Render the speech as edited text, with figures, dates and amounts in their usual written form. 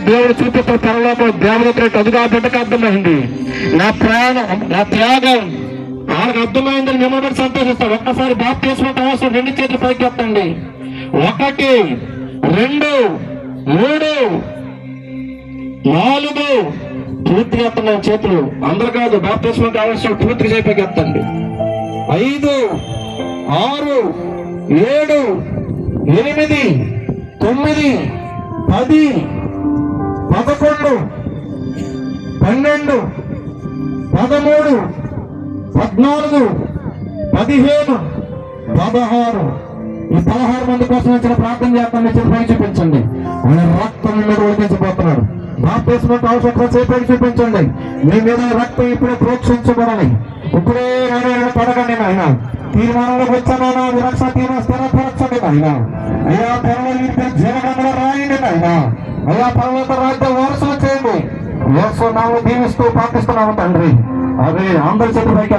దేవుడు చూపిస్తున్న పరలోకం దేవతలకు అదుగా బిడ్డకు అర్థమైంది. నా ప్రాణం, నా త్యాగం వాళ్ళకి అర్థమైందని మిమ్మల్ని సంతోషిస్తాం. ఒక్కసారి బాప్తిస్మం అవసరం 2 చేతులు పైకి ఎత్తండి. 1 2 3 4 పూర్తిగా ఎత్తండి చేతులు. అందరు కాదు, బాప్తిస్మం కావాల్సిన పూర్తిగా చేపైకి ఎత్తండి. 5 6 7 8 9 10 11 12 13 14 15 16 ఈ 16 మంది కోసం వచ్చిన ప్రార్థన చేస్తాను. పై చూపించండి. ఆయన రక్తం మీద ఉడికించబోతున్నాడు. బాప్తిస్మం అవసరం చేపై చూపించండి. మీ మీద రక్తం ఇప్పుడే ప్రోక్షించబడాలి. ఇప్పుడే పడకండి నాయన. తీర్మానంలోకి వచ్చానైనా విరక్ష తీర్మానం స్థిరపరచండి నాయన. అయ్యా పర్వాలేదు జీవనంలో రాయండి నాయన. అయ్యా పర్వత రాజ్యం వారసులు చేయండి. యేసు నామములో దీవిస్తూ ప్రార్థిస్తున్నాము తండ్రి. అదే అందరి చేతి పైకి